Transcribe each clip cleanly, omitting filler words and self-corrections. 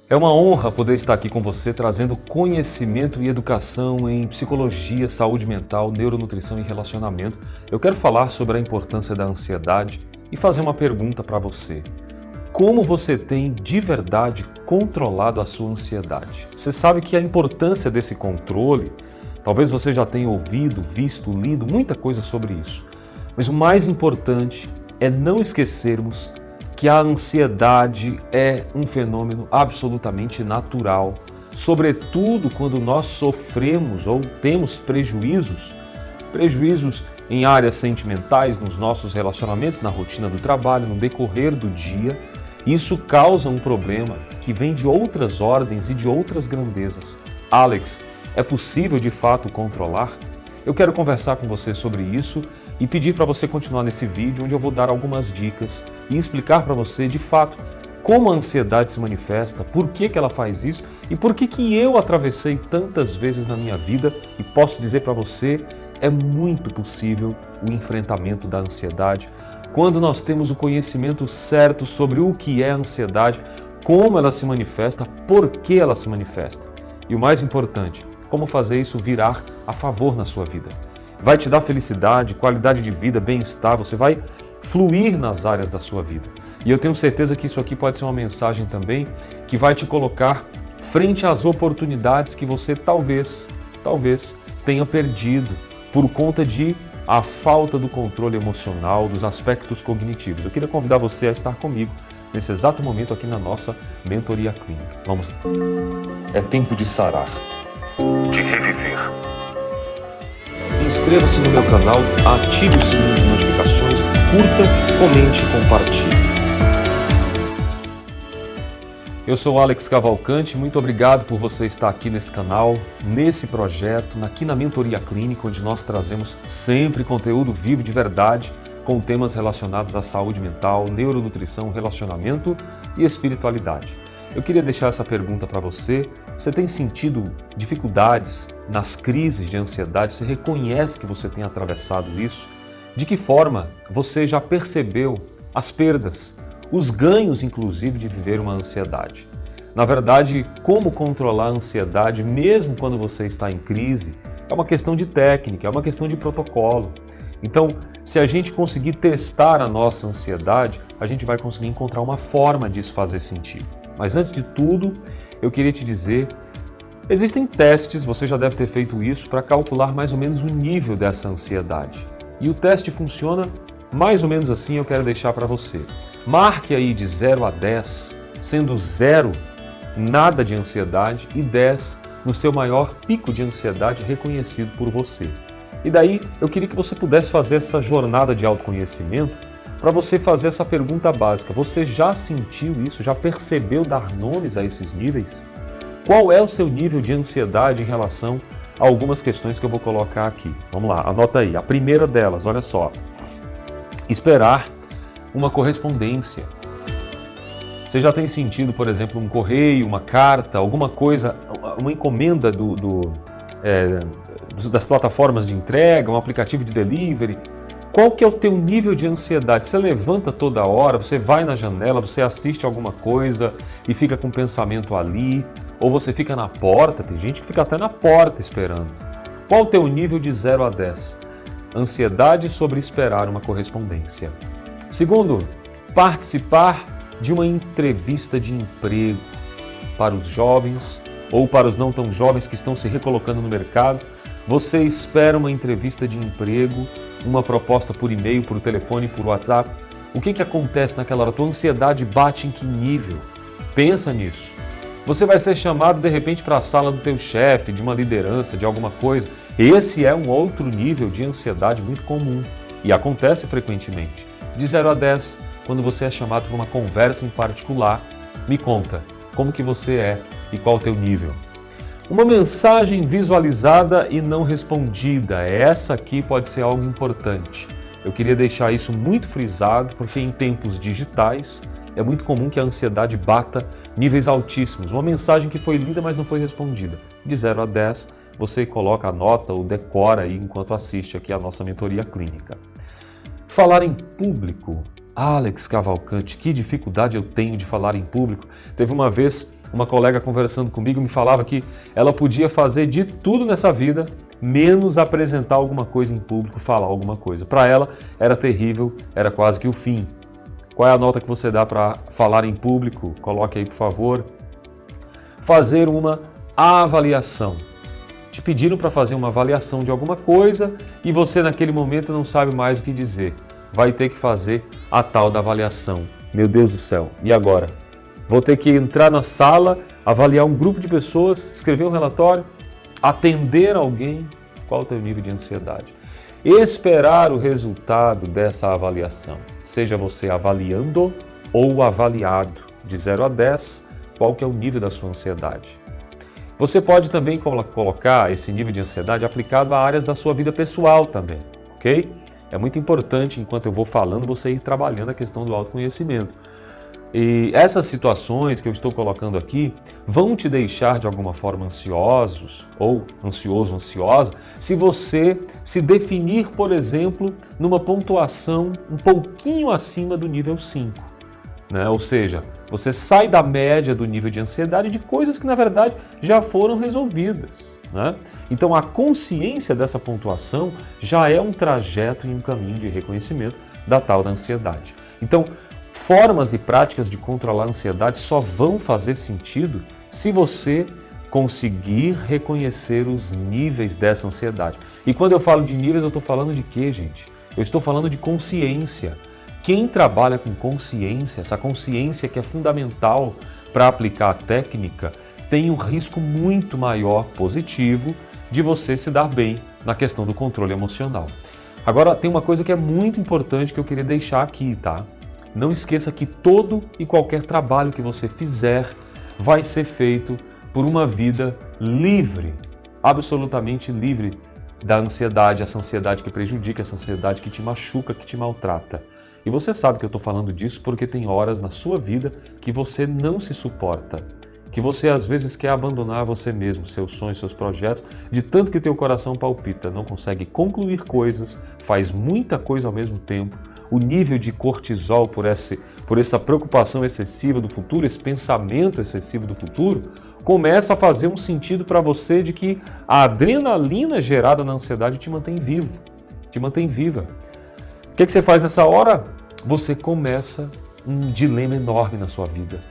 É uma honra poder estar aqui com você trazendo conhecimento e educação em psicologia, saúde mental, neuronutrição e relacionamento. Eu quero falar sobre a importância da ansiedade e fazer uma pergunta para você. Como você tem de verdade controlado a sua ansiedade? Você sabe que a importância desse controle, talvez você já tenha ouvido, visto, lido muita coisa sobre isso. Mas o mais importante é não esquecermos que a ansiedade é um fenômeno absolutamente natural, sobretudo quando nós sofremos ou temos prejuízos em áreas sentimentais, nos nossos relacionamentos, na rotina do trabalho, no decorrer do dia. Isso causa um problema que vem de outras ordens e de outras grandezas. Alex, é possível de fato controlar? Eu quero conversar com você sobre isso e pedir para você continuar nesse vídeo, onde eu vou dar algumas dicas e explicar para você, de fato, como a ansiedade se manifesta, por que ela faz isso e por que eu atravessei tantas vezes na minha vida e posso dizer para você, é muito possível o enfrentamento da ansiedade quando nós temos o conhecimento certo sobre o que é a ansiedade, como ela se manifesta, por que ela se manifesta. E o mais importante, como fazer isso virar a favor na sua vida. Vai te dar felicidade, qualidade de vida, bem-estar, você vai fluir nas áreas da sua vida. E eu tenho certeza que isso aqui pode ser uma mensagem também que vai te colocar frente às oportunidades que você talvez tenha perdido por conta de a falta do controle emocional, dos aspectos cognitivos. Eu queria convidar você a estar comigo nesse exato momento aqui na nossa mentoria clínica. Vamos lá. É tempo de sarar, de reviver. Inscreva-se no meu canal, ative o sininho de notificações, curta, comente e compartilhe. Eu sou Alex Cavalcante, muito obrigado por você estar aqui nesse canal, nesse projeto, aqui na Mentoria Clínica, onde nós trazemos sempre conteúdo vivo de verdade, com temas relacionados à saúde mental, neuronutrição, relacionamento e espiritualidade. Eu queria deixar essa pergunta para você. Você tem sentido dificuldades nas crises de ansiedade? Você reconhece que você tem atravessado isso? De que forma você já percebeu as perdas, os ganhos, inclusive, de viver uma ansiedade? Na verdade, como controlar a ansiedade mesmo quando você está em crise é uma questão de técnica, é uma questão de protocolo. Então, se a gente conseguir testar a nossa ansiedade, a gente vai conseguir encontrar uma forma disso fazer sentido. Mas antes de tudo, eu queria te dizer, existem testes, você já deve ter feito isso, para calcular mais ou menos o nível dessa ansiedade. E o teste funciona mais ou menos assim, eu quero deixar para você. Marque aí de 0 a 10, sendo 0 nada de ansiedade e 10 no seu maior pico de ansiedade reconhecido por você. E daí eu queria que você pudesse fazer essa jornada de autoconhecimento para você fazer essa pergunta básica. Você já sentiu isso? Já percebeu dar nomes a esses níveis? Qual é o seu nível de ansiedade em relação a algumas questões que eu vou colocar aqui? Vamos lá, anota aí. A primeira delas, olha só. Esperar uma correspondência. Você já tem sentido, por exemplo, um correio, uma carta, alguma coisa, uma encomenda das plataformas de entrega, um aplicativo de delivery? Qual que é o teu nível de ansiedade? Você levanta toda hora, você vai na janela, você assiste alguma coisa e fica com o pensamento ali, ou você fica na porta, tem gente que fica até na porta esperando. Qual o teu nível de 0 a 10? Ansiedade sobre esperar uma correspondência. Segundo, participar de uma entrevista de emprego para os jovens ou para os não tão jovens que estão se recolocando no mercado. Você espera uma entrevista de emprego, uma proposta por e-mail, por telefone, por WhatsApp. O que acontece naquela hora? Tua ansiedade bate em que nível? Pensa nisso. Você vai ser chamado de repente para a sala do teu chefe, de uma liderança, de alguma coisa. Esse é um outro nível de ansiedade muito comum e acontece frequentemente. De 0 a 10, quando você é chamado para uma conversa em particular, me conta como que você é e qual o teu nível. Uma mensagem visualizada e não respondida, essa aqui pode ser algo importante. Eu queria deixar isso muito frisado, porque em tempos digitais é muito comum que a ansiedade bata níveis altíssimos. Uma mensagem que foi lida, mas não foi respondida. De 0 a 10, você coloca a nota ou decora aí enquanto assiste aqui a nossa mentoria clínica. Falar em público. Alex Cavalcante, que dificuldade eu tenho de falar em público. Teve uma vez uma colega conversando comigo me falava que ela podia fazer de tudo nessa vida, menos apresentar alguma coisa em público, falar alguma coisa. Para ela era terrível, era quase que o fim. Qual é a nota que você dá para falar em público? Coloque aí, por favor. Fazer uma avaliação. Te pediram para fazer uma avaliação de alguma coisa e você naquele momento não sabe mais o que dizer. Vai ter que fazer a tal da avaliação. Meu Deus do céu, e agora? Vou ter que entrar na sala, avaliar um grupo de pessoas, escrever um relatório, atender alguém. Qual é o teu nível de ansiedade? Esperar o resultado dessa avaliação. Seja você avaliando ou avaliado. De 0 a 10, qual que é o nível da sua ansiedade? Você pode também colocar esse nível de ansiedade aplicado a áreas da sua vida pessoal também, ok? É muito importante, enquanto eu vou falando, você ir trabalhando a questão do autoconhecimento. E essas situações que eu estou colocando aqui vão te deixar de alguma forma ansiosos ou ansioso, ansiosa, se você se definir, por exemplo, numa pontuação um pouquinho acima do nível 5. Né? Ou seja, você sai da média do nível de ansiedade de coisas que na verdade já foram resolvidas. Né? Então a consciência dessa pontuação já é um trajeto e um caminho de reconhecimento da tal da ansiedade. Então, formas e práticas de controlar a ansiedade só vão fazer sentido se você conseguir reconhecer os níveis dessa ansiedade. E quando eu falo de níveis, eu estou falando de quê, gente? Eu estou falando de consciência. Quem trabalha com consciência, essa consciência que é fundamental para aplicar a técnica, tem um risco muito maior positivo de você se dar bem na questão do controle emocional. Agora, tem uma coisa que é muito importante que eu queria deixar aqui, tá? Não esqueça que todo e qualquer trabalho que você fizer vai ser feito por uma vida livre, absolutamente livre da ansiedade, essa ansiedade que prejudica, essa ansiedade que te machuca, que te maltrata. E você sabe que eu estou falando disso porque tem horas na sua vida que você não se suporta, que você às vezes quer abandonar você mesmo, seus sonhos, seus projetos, de tanto que teu coração palpita, não consegue concluir coisas, faz muita coisa ao mesmo tempo. O nível de cortisol por essa preocupação excessiva do futuro, esse pensamento excessivo do futuro, começa a fazer um sentido para você de que a adrenalina gerada na ansiedade te mantém vivo, te mantém viva. O que você faz nessa hora? Você começa um dilema enorme na sua vida.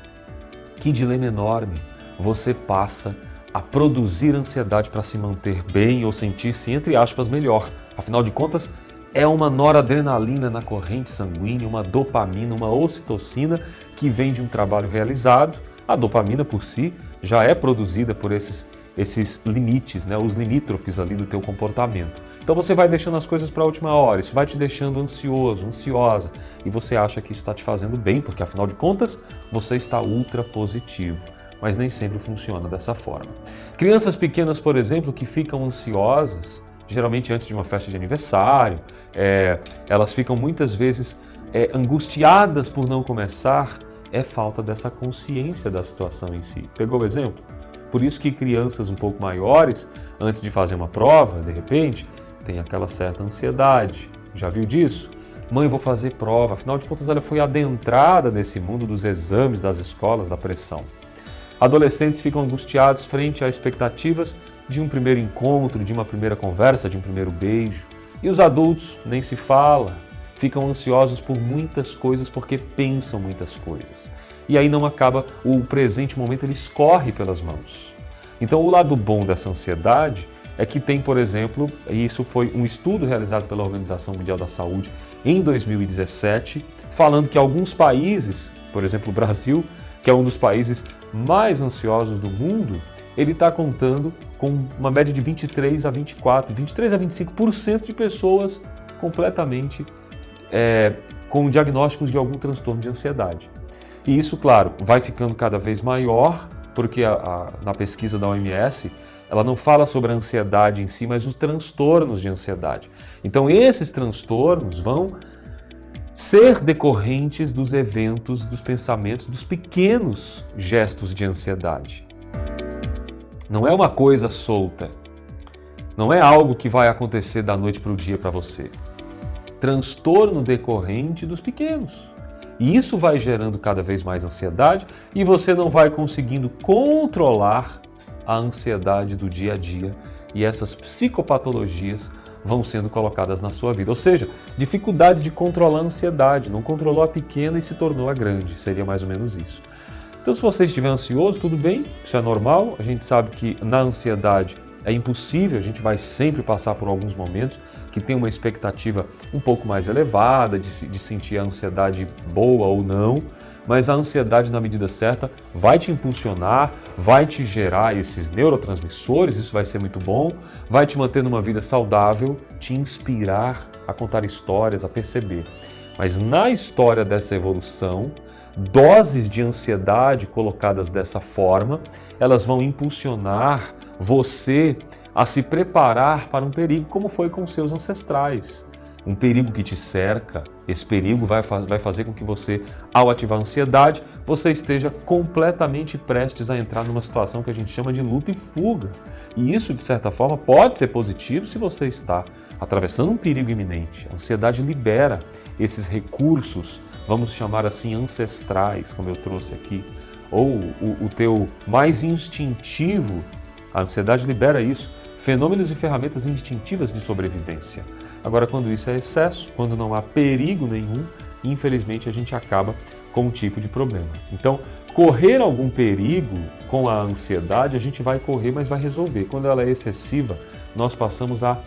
Que dilema enorme! Você passa a produzir ansiedade para se manter bem ou sentir-se, entre aspas, melhor. Afinal de contas, é uma noradrenalina na corrente sanguínea, uma dopamina, uma ocitocina que vem de um trabalho realizado. A dopamina por si já é produzida por esses limites, né? Os limítrofes ali do teu comportamento. Então você vai deixando as coisas para a última hora, isso vai te deixando ansioso, ansiosa, e você acha que isso está te fazendo bem, porque afinal de contas você está ultra positivo, mas nem sempre funciona dessa forma. Crianças pequenas, por exemplo, que ficam ansiosas, geralmente antes de uma festa de aniversário, elas ficam muitas vezes angustiadas por não começar, é falta dessa consciência da situação em si. Pegou o exemplo? Por isso que crianças um pouco maiores, antes de fazer uma prova, de repente, tem aquela certa ansiedade. Já viu disso? Mãe, vou fazer prova. Afinal de contas, ela foi adentrada nesse mundo dos exames, das escolas, da pressão. Adolescentes ficam angustiados frente a expectativas de um primeiro encontro, de uma primeira conversa, de um primeiro beijo. E os adultos, nem se fala, ficam ansiosos por muitas coisas porque pensam muitas coisas. E aí não acaba, o presente momento ele escorre pelas mãos. Então o lado bom dessa ansiedade é que tem, por exemplo, e isso foi um estudo realizado pela Organização Mundial da Saúde em 2017, falando que alguns países, por exemplo o Brasil, que é um dos países mais ansiosos do mundo, ele está contando com uma média de 23 a 25% de pessoas completamente com diagnósticos de algum transtorno de ansiedade. E isso, claro, vai ficando cada vez maior, porque na pesquisa da OMS, ela não fala sobre a ansiedade em si, mas os transtornos de ansiedade. Então, esses transtornos vão ser decorrentes dos eventos, dos pensamentos, dos pequenos gestos de ansiedade. Não é uma coisa solta. Não é algo que vai acontecer da noite para o dia para você. Transtorno decorrente dos pequenos. E isso vai gerando cada vez mais ansiedade e você não vai conseguindo controlar a ansiedade do dia a dia e essas psicopatologias vão sendo colocadas na sua vida. Ou seja, dificuldades de controlar a ansiedade, não controlou a pequena e se tornou a grande, seria mais ou menos isso. Então, se você estiver ansioso, tudo bem, isso é normal. A gente sabe que na ansiedade é impossível, a gente vai sempre passar por alguns momentos que tem uma expectativa um pouco mais elevada de sentir a ansiedade boa ou não, mas a ansiedade, na medida certa, vai te impulsionar, vai te gerar esses neurotransmissores, isso vai ser muito bom, vai te manter numa vida saudável, te inspirar a contar histórias, a perceber. Mas na história dessa evolução, doses de ansiedade colocadas dessa forma, elas vão impulsionar você a se preparar para um perigo como foi com seus ancestrais. Um perigo que te cerca, esse perigo vai fazer com que você, ao ativar a ansiedade, você esteja completamente prestes a entrar numa situação que a gente chama de luta e fuga. E isso, de certa forma, pode ser positivo se você está atravessando um perigo iminente. A ansiedade libera esses recursos, vamos chamar assim, ancestrais, como eu trouxe aqui, ou o teu mais instintivo. A ansiedade libera isso, fenômenos e ferramentas instintivas de sobrevivência. Agora, quando isso é excesso, quando não há perigo nenhum, infelizmente a gente acaba com um tipo de problema. Então, correr algum perigo com a ansiedade, a gente vai correr, mas vai resolver. Quando ela é excessiva, nós passamos a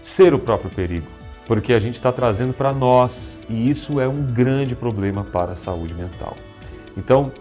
ser o próprio perigo, porque a gente está trazendo para nós, e isso é um grande problema para a saúde mental. Então,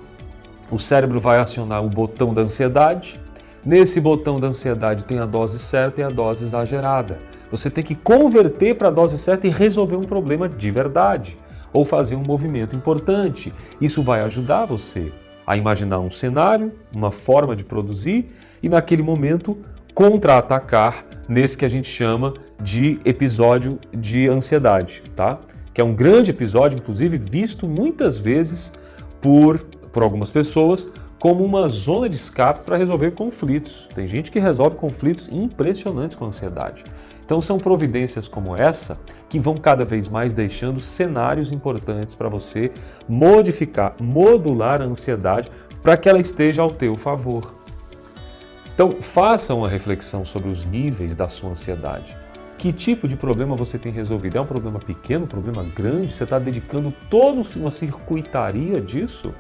o cérebro vai acionar o botão da ansiedade. Nesse botão da ansiedade tem a dose certa e a dose exagerada. Você tem que converter para a dose certa e resolver um problema de verdade, ou fazer um movimento importante. Isso vai ajudar você a imaginar um cenário, uma forma de produzir e naquele momento contra-atacar nesse que a gente chama de episódio de ansiedade, tá? Que é um grande episódio, inclusive visto muitas vezes por algumas pessoas como uma zona de escape para resolver conflitos. Tem gente que resolve conflitos impressionantes com a ansiedade. Então são providências como essa que vão cada vez mais deixando cenários importantes para você modificar, modular a ansiedade para que ela esteja ao teu favor. Então faça uma reflexão sobre os níveis da sua ansiedade. Que tipo de problema você tem resolvido? É um problema pequeno, um problema grande? Você está dedicando toda uma circuitaria disso?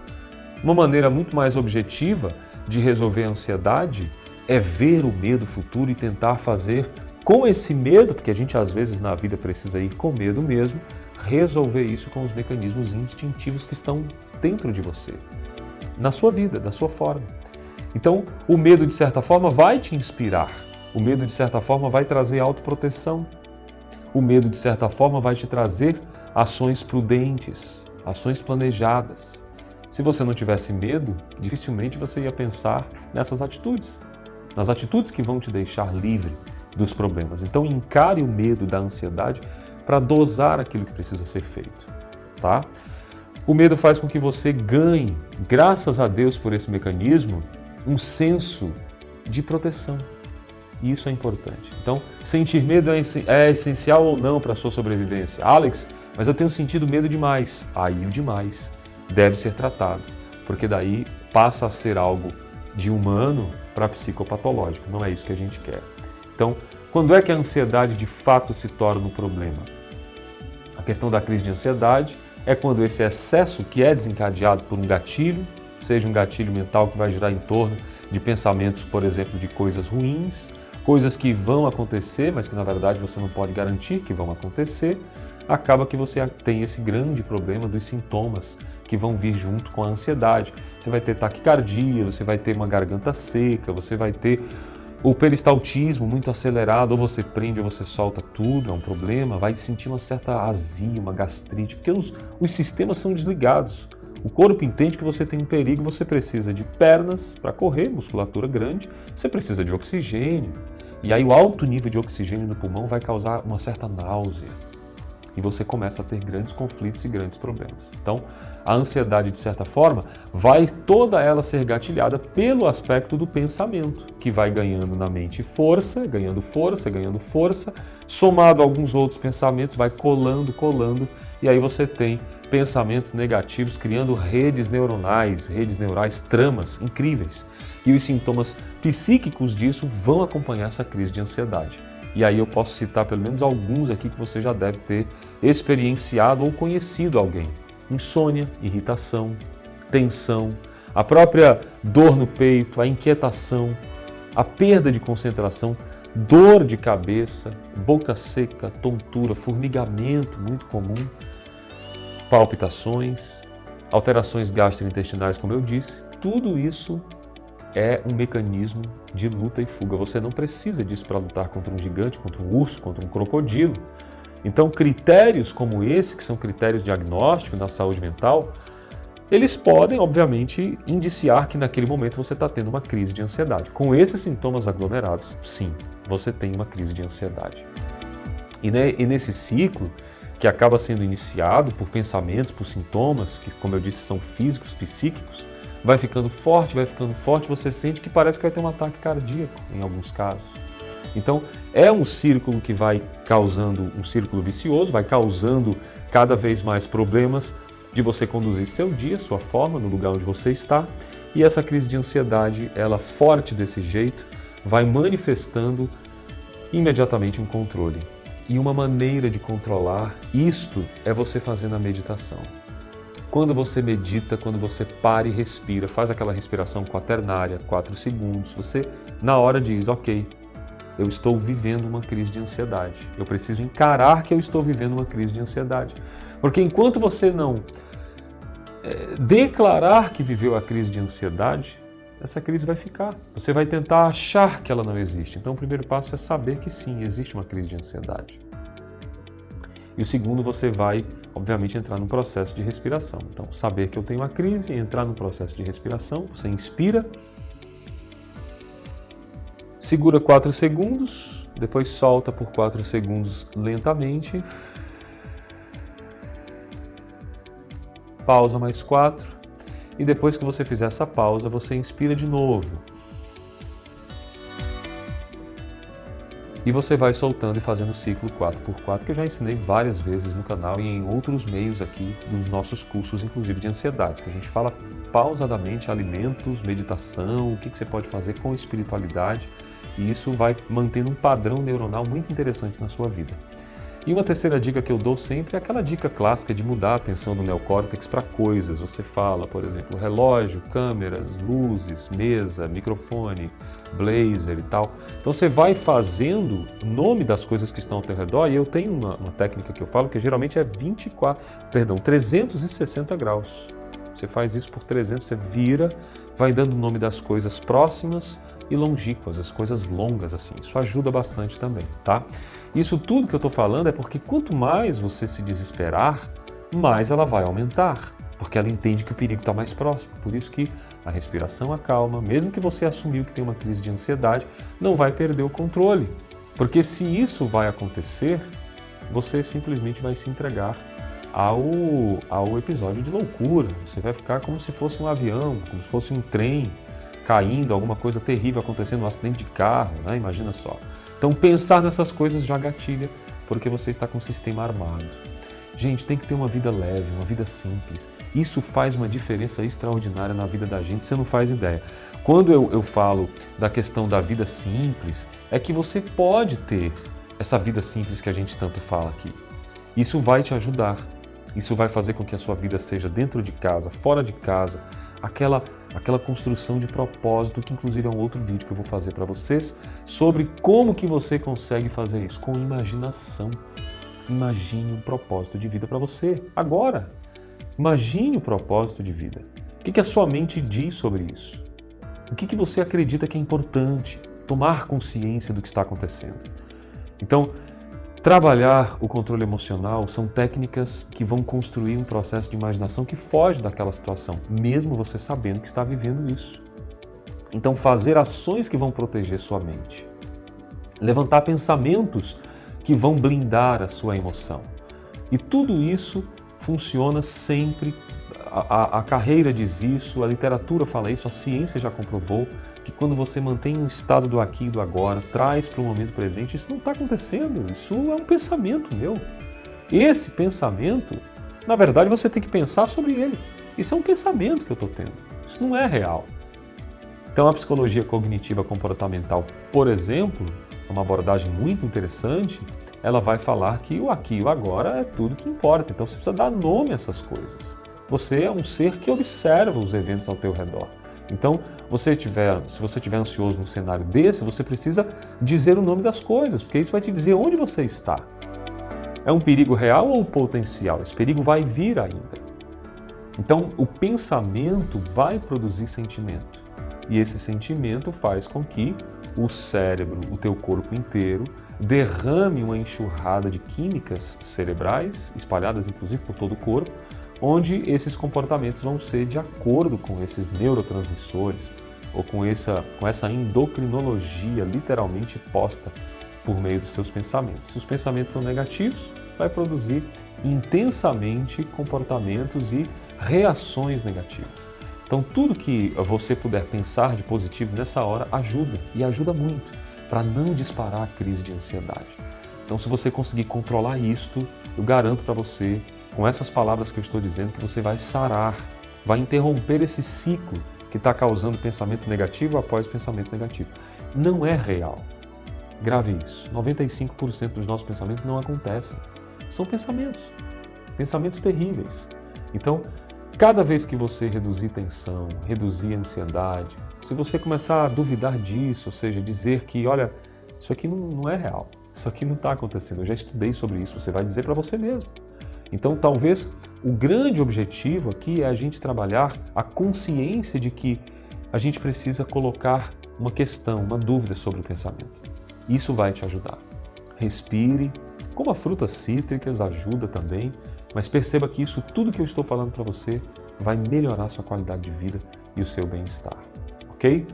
Uma maneira muito mais objetiva de resolver a ansiedade é ver o medo futuro e tentar fazer com esse medo, porque a gente às vezes na vida precisa ir com medo mesmo, resolver isso com os mecanismos instintivos que estão dentro de você, na sua vida, da sua forma. Então, o medo de certa forma vai te inspirar, o medo de certa forma vai trazer autoproteção, o medo de certa forma vai te trazer ações prudentes, ações planejadas. Se você não tivesse medo, dificilmente você ia pensar nessas atitudes, nas atitudes que vão te deixar livre dos problemas. Então encare o medo da ansiedade para dosar aquilo que precisa ser feito, tá? O medo faz com que você ganhe, graças a Deus por esse mecanismo, um senso de proteção. E isso é importante. Então, sentir medo é essencial ou não para a sua sobrevivência? Alex, mas eu tenho sentido medo demais. Aí o demais deve ser tratado, porque daí passa a ser algo de humano para psicopatológico. Não é isso que a gente quer. Então, quando é que a ansiedade de fato se torna um problema? A questão da crise de ansiedade é quando esse excesso que é desencadeado por um gatilho, seja um gatilho mental que vai girar em torno de pensamentos, por exemplo, de coisas ruins, coisas que vão acontecer, mas que na verdade você não pode garantir que vão acontecer, acaba que você tem esse grande problema dos sintomas que vão vir junto com a ansiedade. Você vai ter taquicardia, você vai ter uma garganta seca, você vai ter o peristaltismo muito acelerado, ou você prende ou você solta tudo, é um problema, vai sentir uma certa azia, uma gastrite, porque os sistemas são desligados. O corpo entende que você tem um perigo, você precisa de pernas para correr, musculatura grande, você precisa de oxigênio, e aí o alto nível de oxigênio no pulmão vai causar uma certa náusea. E você começa a ter grandes conflitos e grandes problemas. Então, a ansiedade, de certa forma, vai toda ela ser gatilhada pelo aspecto do pensamento, que vai ganhando na mente força, ganhando força, ganhando força, somado a alguns outros pensamentos, vai colando, e aí você tem pensamentos negativos, criando redes neurais, tramas incríveis. E os sintomas psíquicos disso vão acompanhar essa crise de ansiedade. E aí eu posso citar pelo menos alguns aqui que você já deve ter experienciado ou conhecido alguém. Insônia, irritação, tensão, a própria dor no peito, a inquietação, a perda de concentração, dor de cabeça, boca seca, tontura, formigamento muito comum, palpitações, alterações gastrointestinais, como eu disse, tudo isso é um mecanismo de luta e fuga. Você não precisa disso para lutar contra um gigante, contra um urso, contra um crocodilo. Então, critérios como esse, que são critérios diagnósticos na saúde mental, eles podem, obviamente, indiciar que naquele momento você está tendo uma crise de ansiedade. Com esses sintomas aglomerados, sim, você tem uma crise de ansiedade. E nesse ciclo, que acaba sendo iniciado por pensamentos, por sintomas, que, como eu disse, são físicos, psíquicos, vai ficando forte, você sente que parece que vai ter um ataque cardíaco, em alguns casos. Então, é um círculo que vai causando, um círculo vicioso, vai causando cada vez mais problemas de você conduzir seu dia, sua forma, no lugar onde você está. E essa crise de ansiedade, ela forte desse jeito, vai manifestando imediatamente um controle. E uma maneira de controlar isto é você fazendo a meditação. Quando você medita, quando você para e respira, faz aquela respiração quaternária, 4 segundos, você na hora diz, ok, eu estou vivendo uma crise de ansiedade. Eu preciso encarar que eu estou vivendo uma crise de ansiedade. Porque enquanto você não declarar que viveu a crise de ansiedade, essa crise vai ficar. Você vai tentar achar que ela não existe. Então o primeiro passo é saber que sim, existe uma crise de ansiedade. E o segundo, você vai, obviamente, entrar num processo de respiração. Então, saber que eu tenho uma crise, entrar no processo de respiração, você inspira, segura 4 segundos, depois solta por 4 segundos lentamente, pausa mais 4, e depois que você fizer essa pausa, você inspira de novo. E você vai soltando e fazendo o ciclo 4x4, que eu já ensinei várias vezes no canal e em outros meios aqui dos nossos cursos, inclusive de ansiedade, que a gente fala pausadamente alimentos, meditação, o que você pode fazer com espiritualidade, e isso vai mantendo um padrão neuronal muito interessante na sua vida. E uma terceira dica que eu dou sempre é aquela dica clássica de mudar a atenção do neocórtex para coisas. Você fala, por exemplo, relógio, câmeras, luzes, mesa, microfone, blazer e tal. Então você vai fazendo o nome das coisas que estão ao teu redor, e eu tenho uma técnica que eu falo que geralmente é 360 graus. Você faz isso por 300, você vira, vai dando o nome das coisas próximas e longínquas, as coisas longas assim. Isso ajuda bastante também, tá? Isso tudo que eu estou falando é porque quanto mais você se desesperar, mais ela vai aumentar, porque ela entende que o perigo está mais próximo. Por isso que a respiração acalma, mesmo que você assumiu que tem uma crise de ansiedade, não vai perder o controle, porque se isso vai acontecer, você simplesmente vai se entregar ao episódio de loucura. Você vai ficar como se fosse um avião, como se fosse um trem caindo, alguma coisa terrível acontecendo, um acidente de carro, né? Imagina só. Então pensar nessas coisas já gatilha, porque você está com o sistema armado. Gente, tem que ter uma vida leve, uma vida simples. Isso faz uma diferença extraordinária na vida da gente, você não faz ideia. Quando eu falo da questão da vida simples, é que você pode ter essa vida simples que a gente tanto fala aqui. Isso vai te ajudar. Isso vai fazer com que a sua vida seja dentro de casa, fora de casa, aquela construção de propósito, que inclusive é um outro vídeo que eu vou fazer para vocês, sobre como que você consegue fazer isso, com imaginação. Imagine um propósito de vida para você, agora. Imagine o propósito de vida. O que a sua mente diz sobre isso? O que você acredita que é importante? Tomar consciência do que está acontecendo. Então, trabalhar o controle emocional são técnicas que vão construir um processo de imaginação que foge daquela situação, mesmo você sabendo que está vivendo isso. Então, fazer ações que vão proteger sua mente. Levantar pensamentos que vão blindar a sua emoção. E tudo isso funciona sempre. A carreira diz isso, a literatura fala isso, a ciência já comprovou que quando você mantém um estado do aqui e do agora, traz para o momento presente, isso não está acontecendo, isso é um pensamento meu. Esse pensamento Na verdade, você tem que pensar sobre ele. Isso é um pensamento que eu estou tendo. Isso não é real. Então, a psicologia cognitiva comportamental, por exemplo, é uma abordagem muito interessante. Ela vai falar que o aqui e o agora é tudo que importa. Então, você precisa dar nome a essas coisas. Você é um ser que observa os eventos ao teu redor. Então, se você estiver ansioso num cenário desse, você precisa dizer o nome das coisas, porque isso vai te dizer onde você está. É um perigo real ou potencial? Esse perigo vai vir ainda. Então, o pensamento vai produzir sentimento. E esse sentimento faz com que o cérebro, o teu corpo inteiro, derrame uma enxurrada de químicas cerebrais, espalhadas inclusive por todo o corpo, onde esses comportamentos vão ser de acordo com esses neurotransmissores ou com essa endocrinologia literalmente posta por meio dos seus pensamentos. Se os pensamentos são negativos, vai produzir intensamente comportamentos e reações negativas. Então, tudo que você puder pensar de positivo nessa hora ajuda, e ajuda muito, para não disparar a crise de ansiedade. Então, se você conseguir controlar isto, eu garanto para você, com essas palavras que eu estou dizendo, que você vai sarar, vai interromper esse ciclo que está causando pensamento negativo após pensamento negativo. Não é real. Grave isso. 95% dos nossos pensamentos não acontecem. São pensamentos terríveis. Então, cada vez que você reduzir tensão, reduzir ansiedade, se você começar a duvidar disso, ou seja, dizer que, olha, isso aqui não é real, isso aqui não está acontecendo, eu já estudei sobre isso, você vai dizer para você mesmo. Então, talvez o grande objetivo aqui é a gente trabalhar a consciência de que a gente precisa colocar uma questão, uma dúvida sobre o pensamento. Isso vai te ajudar. Respire, coma frutas cítricas, ajuda também, mas perceba que isso, tudo que eu estou falando para você, vai melhorar a sua qualidade de vida e o seu bem-estar, ok?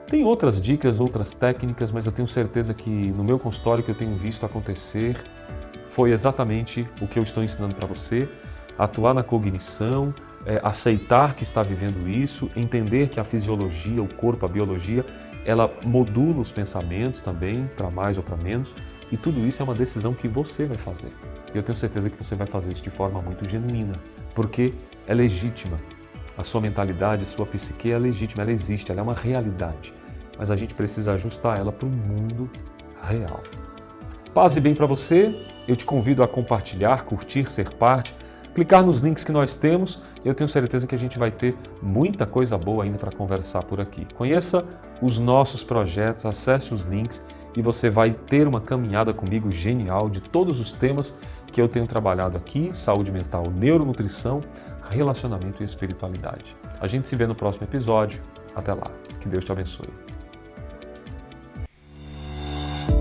Tem outras dicas, outras técnicas, mas eu tenho certeza que no meu consultório que eu tenho visto acontecer, foi exatamente o que eu estou ensinando para você, atuar na cognição, aceitar que está vivendo isso, entender que a fisiologia, o corpo, a biologia, ela modula os pensamentos também, para mais ou para menos, e tudo isso é uma decisão que você vai fazer. E eu tenho certeza que você vai fazer isso de forma muito genuína, porque é legítima. A sua mentalidade, a sua psique é legítima, ela existe, ela é uma realidade. Mas a gente precisa ajustar ela para o mundo real. Paz e bem para você, eu te convido a compartilhar, curtir, ser parte, clicar nos links que nós temos. Eu tenho certeza que a gente vai ter muita coisa boa ainda para conversar por aqui. Conheça os nossos projetos, acesse os links e você vai ter uma caminhada comigo genial de todos os temas que eu tenho trabalhado aqui, saúde mental, neuronutrição, relacionamento e espiritualidade. A gente se vê no próximo episódio. Até lá. Que Deus te abençoe.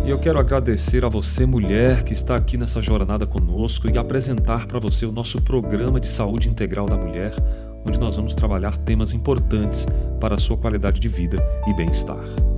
E eu quero agradecer a você, mulher, que está aqui nessa jornada conosco e apresentar para você o nosso programa de saúde integral da mulher, onde nós vamos trabalhar temas importantes para a sua qualidade de vida e bem-estar.